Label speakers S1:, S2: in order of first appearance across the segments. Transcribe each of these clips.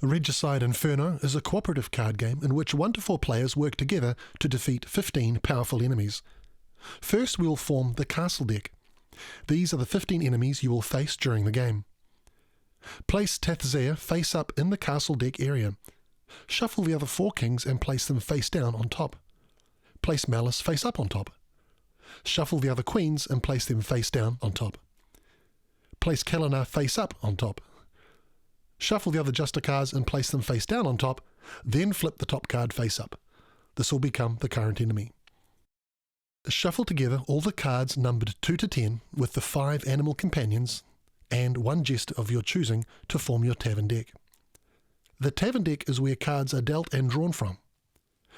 S1: Regicide Inferno is a cooperative card game in which 1 to 4 players work together to defeat 15 powerful enemies. First we will form the castle deck. These are the 15 enemies you will face during the game. Place Tathzea face up in the castle deck area. Shuffle the other 4 kings and place them face down on top. Place Malice face up on top. Shuffle the other queens and place them face down on top. Place Kelina face up on top. Shuffle the other jester cards and place them face down on top, then flip the top card face up. This will become the current enemy. Shuffle together all the cards numbered 2 to 10 with the 5 animal companions and 1 jester of your choosing to form your tavern deck. The tavern deck is where cards are dealt and drawn from.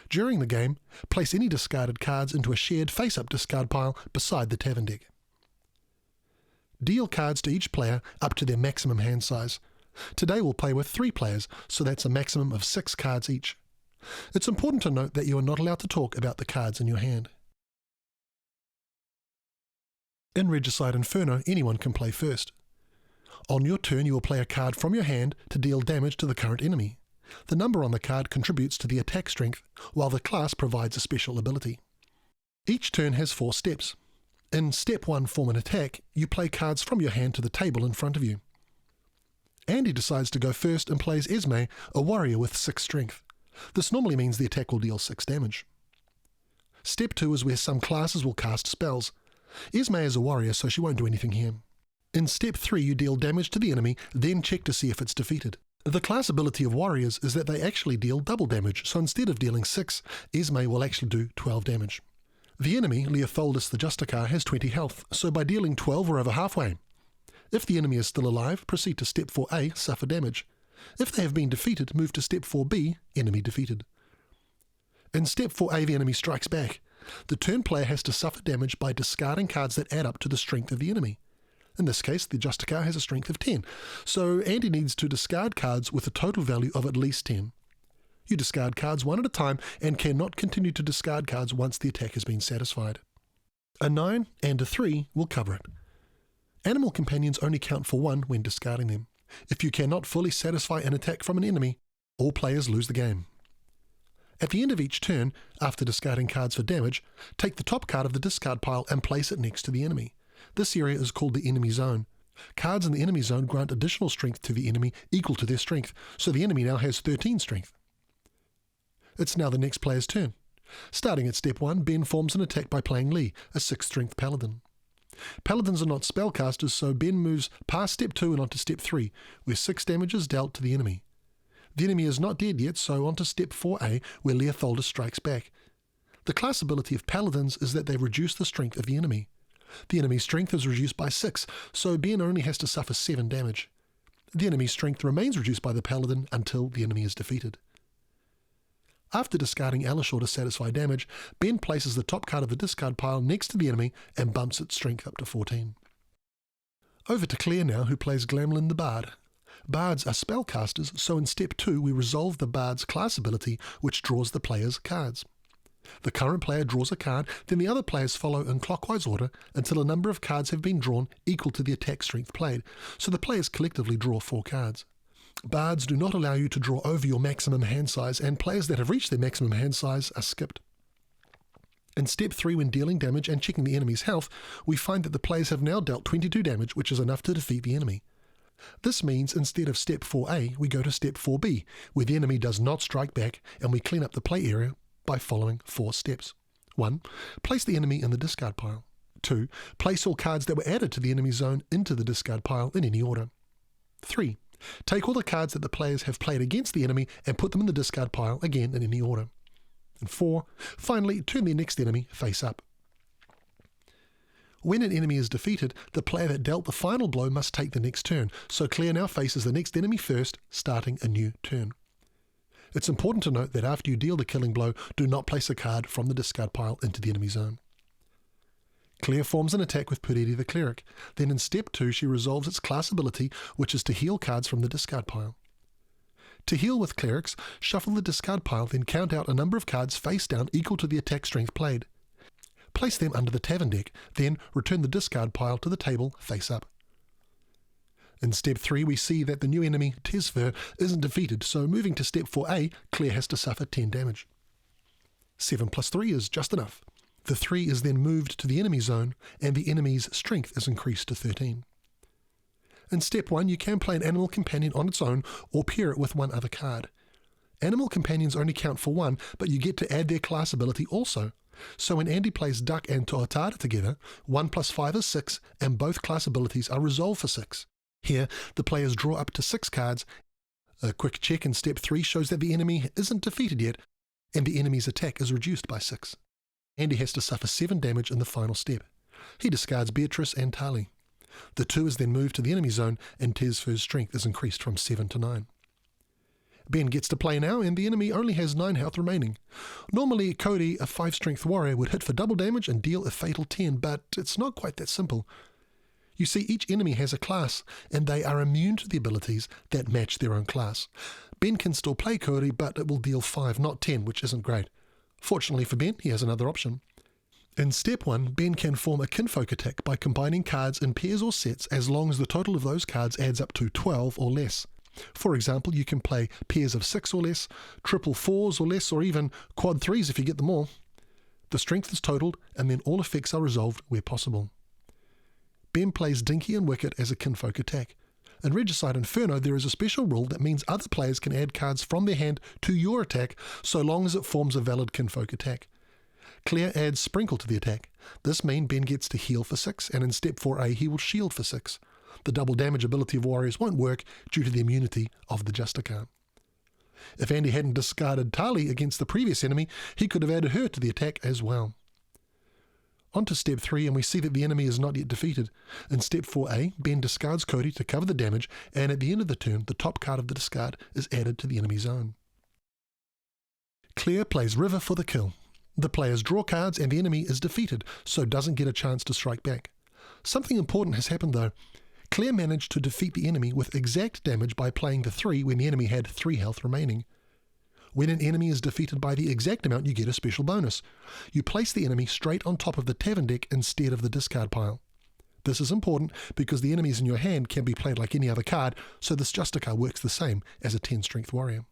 S1: During the game, place any discarded cards into a shared face-up discard pile beside the tavern deck. Deal cards to each player up to their maximum hand size. Today we'll play with 3 players, so that's a maximum of 6 cards each. It's important to note that you are not allowed to talk about the cards in your hand. In Regicide Inferno, anyone can play first. On your turn you will play a card from your hand to deal damage to the current enemy. The number on the card contributes to the attack strength, while the class provides a special ability. Each turn has 4 steps. In Step 1 Form an Attack, you play cards from your hand to the table in front of you. Andy decides to go first and plays Esme, a warrior with 6 strength. This normally means the attack will deal 6 damage. Step 2 is where some classes will cast spells. Esme is a warrior, so she won't do anything here. In Step 3 you deal damage to the enemy, then check to see if it's defeated. The class ability of warriors is that they actually deal double damage, so instead of dealing 6, Esme will actually do 12 damage. The enemy, Leotholdus the Justicar, has 20 health, so by dealing 12 we're over halfway. If the enemy is still alive, proceed to Step 4A, suffer damage. If they have been defeated, move to Step 4B, enemy defeated. In Step 4A the enemy strikes back. The turn player has to suffer damage by discarding cards that add up to the strength of the enemy. In this case, the Justicar has a strength of 10, so Andy needs to discard cards with a total value of at least 10. You discard cards one at a time and cannot continue to discard cards once the attack has been satisfied. A 9 and a 3 will cover it. Animal companions only count for 1 when discarding them. If you cannot fully satisfy an attack from an enemy, all players lose the game. At the end of each turn, after discarding cards for damage, take the top card of the discard pile and place it next to the enemy. This area is called the enemy zone. Cards in the enemy zone grant additional strength to the enemy equal to their strength, so the enemy now has 13 strength. It's now the next player's turn. Starting at Step 1, Ben forms an attack by playing Lee, a 6th strength paladin. Paladins are not spellcasters, so Ben moves past Step 2 and onto Step 3, where 6 damage is dealt to the enemy. The enemy is not dead yet, so onto Step 4A, where Leotholdus strikes back. The class ability of paladins is that they reduce the strength of the enemy. The enemy's strength is reduced by 6, so Ben only has to suffer 7 damage. The enemy's strength remains reduced by the paladin until the enemy is defeated. After discarding Alishore to satisfy damage, Ben places the top card of the discard pile next to the enemy and bumps its strength up to 14. Over to Claire now, who plays Glamlin the Bard. Bards are spellcasters, so in Step 2 we resolve the Bard's class ability, which draws the player's cards. The current player draws a card, then the other players follow in clockwise order until a number of cards have been drawn equal to the attack strength played, so the players collectively draw 4 cards. Bards do not allow you to draw over your maximum hand size, and players that have reached their maximum hand size are skipped. In Step 3, when dealing damage and checking the enemy's health, we find that the players have now dealt 22 damage, which is enough to defeat the enemy. This means instead of Step 4A, we go to Step 4B, where the enemy does not strike back, and we clean up the play area by following 4 steps. 1. Place the enemy in the discard pile. 2. Place all cards that were added to the enemy zone into the discard pile in any order. 3. Take all the cards that the players have played against the enemy and put them in the discard pile again in any order. And 4. Finally, turn the next enemy face up. When an enemy is defeated, the player that dealt the final blow must take the next turn, so Claire now faces the next enemy first, starting a new turn. It's important to note that after you deal the killing blow, do not place a card from the discard pile into the enemy zone. Claire forms an attack with Puriri the Cleric. Then in Step 2 she resolves its class ability, which is to heal cards from the discard pile. To heal with clerics, shuffle the discard pile, then count out a number of cards face down equal to the attack strength played. Place them under the tavern deck, then return the discard pile to the table face up. In step 3, we see that the new enemy, Tesver, isn't defeated, so moving to step 4a, Claire has to suffer 10 damage. 7 plus 3 is just enough. The 3 is then moved to the enemy zone, and the enemy's strength is increased to 13. In step 1, you can play an Animal Companion on its own, or pair it with one other card. Animal Companions only count for 1, but you get to add their class ability also. So when Andy plays Duck and Tohotara together, 1 plus 5 is 6, and both class abilities are resolved for 6. Here, the players draw up to 6 cards. A quick check in step 3 shows that the enemy isn't defeated yet, and the enemy's attack is reduced by 6. Andy has to suffer 7 damage in the final step. He discards Beatrice and Tali. The 2 is then moved to the enemy zone, and Tesfer's strength is increased from 7 to 9. Ben gets to play now, and the enemy only has 9 health remaining. Normally, Cody, a 5 strength warrior, would hit for double damage and deal a fatal 10, but it's not quite that simple. You see, each enemy has a class, and they are immune to the abilities that match their own class. Ben can still play Cody, but it will deal 5, not 10, which isn't great. Fortunately for Ben, he has another option. In step 1, Ben can form a kinfolk attack by combining cards in pairs or sets as long as the total of those cards adds up to 12 or less. For example, you can play pairs of 6 or less, triple 4s or less, or even quad 3s if you get them all. The strength is totaled, and then all effects are resolved where possible. Ben plays Dinky and Wicket as a kinfolk attack. In Regicide Inferno, there is a special rule that means other players can add cards from their hand to your attack so long as it forms a valid kinfolk attack. Claire adds Sprinkle to the attack. This means Ben gets to heal for 6, and in step 4a he will shield for 6. The double damage ability of warriors won't work due to the immunity of the jester card. If Andy hadn't discarded Tali against the previous enemy, he could have added her to the attack as well. On to step 3, and we see that the enemy is not yet defeated. In step 4a, Ben discards Cody to cover the damage, and at the end of the turn, the top card of the discard is added to the enemy zone. Claire plays River for the kill. The players draw cards and the enemy is defeated, so doesn't get a chance to strike back. Something important has happened though. Claire managed to defeat the enemy with exact damage by playing the 3 when the enemy had 3 health remaining. When an enemy is defeated by the exact amount, you get a special bonus. You place the enemy straight on top of the tavern deck instead of the discard pile. This is important because the enemies in your hand can be played like any other card, so this Juster card works the same as a 10 strength warrior.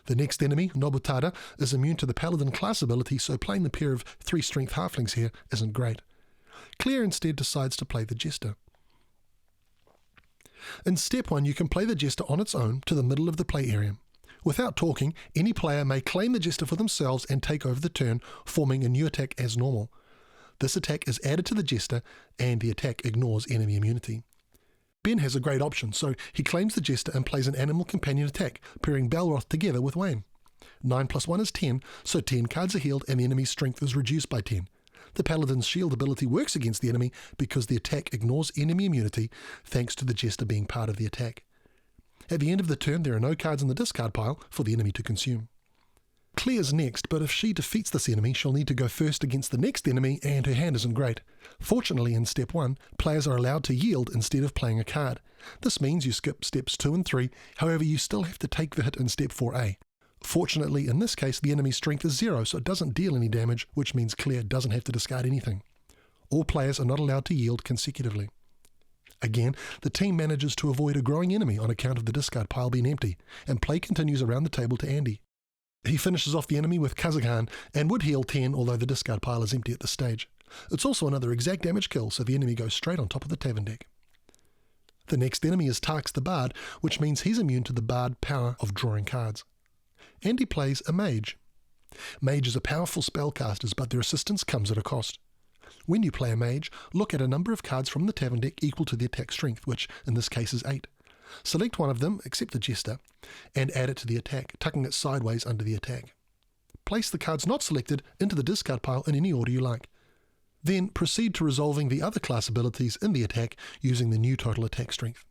S1: The next enemy, Nobutada, is immune to the Paladin class ability, so playing the pair of 3 strength halflings here isn't great. Claire instead decides to play the Jester. In step 1, you can play the Jester on its own to the middle of the play area. Without talking, any player may claim the Jester for themselves and take over the turn, forming a new attack as normal. This attack is added to the Jester, and the attack ignores enemy immunity. Ben has a great option, so he claims the Jester and plays an Animal Companion attack, pairing Balroth together with Wayne. 9 plus 1 is 10, so 10 cards are healed and the enemy's strength is reduced by 10. The Paladin's shield ability works against the enemy because the attack ignores enemy immunity thanks to the Jester being part of the attack. At the end of the turn, there are no cards in the discard pile for the enemy to consume. Claire's next, but if she defeats this enemy, she'll need to go first against the next enemy, and her hand isn't great. Fortunately, in step 1, players are allowed to yield instead of playing a card. This means you skip steps 2 and 3, however you still have to take the hit in step 4a. Fortunately, in this case, the enemy's strength is 0, so it doesn't deal any damage, which means Claire doesn't have to discard anything. All players are not allowed to yield consecutively. Again, the team manages to avoid a growing enemy on account of the discard pile being empty, and play continues around the table to Andy. He finishes off the enemy with Kazakhstan and would heal 10, although the discard pile is empty at this stage. It's also another exact damage kill, so the enemy goes straight on top of the tavern deck. The next enemy is Tarks the Bard, which means he's immune to the Bard power of drawing cards. Andy plays a Mage. Mages are powerful spellcasters, but their assistance comes at a cost. When you play a Mage, look at a number of cards from the tavern deck equal to the attack strength, which in this case is 8. Select one of them, except the Jester, and add it to the attack, tucking it sideways under the attack. Place the cards not selected into the discard pile in any order you like. Then proceed to resolving the other class abilities in the attack using the new total attack strength.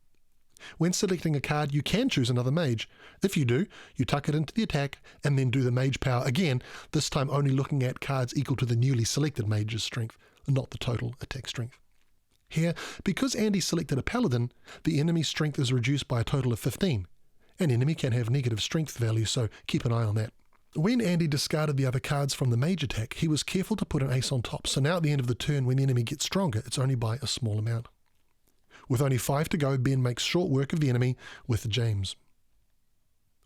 S1: When selecting a card, you can choose another Mage. If you do, you tuck it into the attack and then do the Mage power again, this time only looking at cards equal to the newly selected Mage's strength, not the total attack strength. Here, because Andy selected a Paladin, the enemy's strength is reduced by a total of 15. An enemy can have negative strength value, so keep an eye on that. When Andy discarded the other cards from the Mage attack, he was careful to put an ace on top, so now at the end of the turn when the enemy gets stronger, it's only by a small amount. With only 5 to go, Ben makes short work of the enemy with James.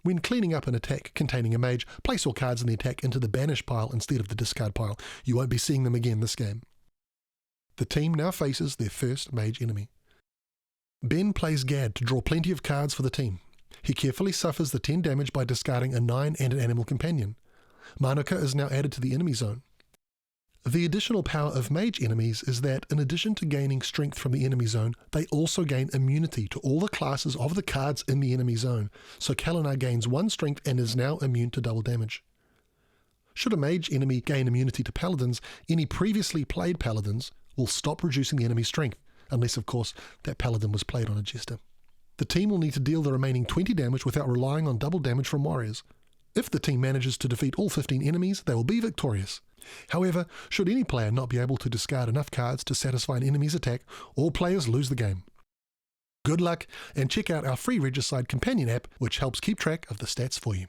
S1: When cleaning up an attack containing a mage, place all cards in the attack into the banish pile instead of the discard pile. You won't be seeing them again this game. The team now faces their first mage enemy. Ben plays Gad to draw plenty of cards for the team. He carefully suffers the 10 damage by discarding a 9 and an animal companion. Manuka is now added to the enemy zone. The additional power of mage enemies is that, in addition to gaining strength from the enemy zone, they also gain immunity to all the classes of the cards in the enemy zone, so Kalinar gains 1 strength and is now immune to double damage. Should a mage enemy gain immunity to paladins, any previously played paladins will stop reducing the enemy's strength, unless of course that paladin was played on a jester. The team will need to deal the remaining 20 damage without relying on double damage from warriors. If the team manages to defeat all 15 enemies, they will be victorious. However, should any player not be able to discard enough cards to satisfy an enemy's attack, all players lose the game. Good luck, and check out our free Regicide Companion app, which helps keep track of the stats for you.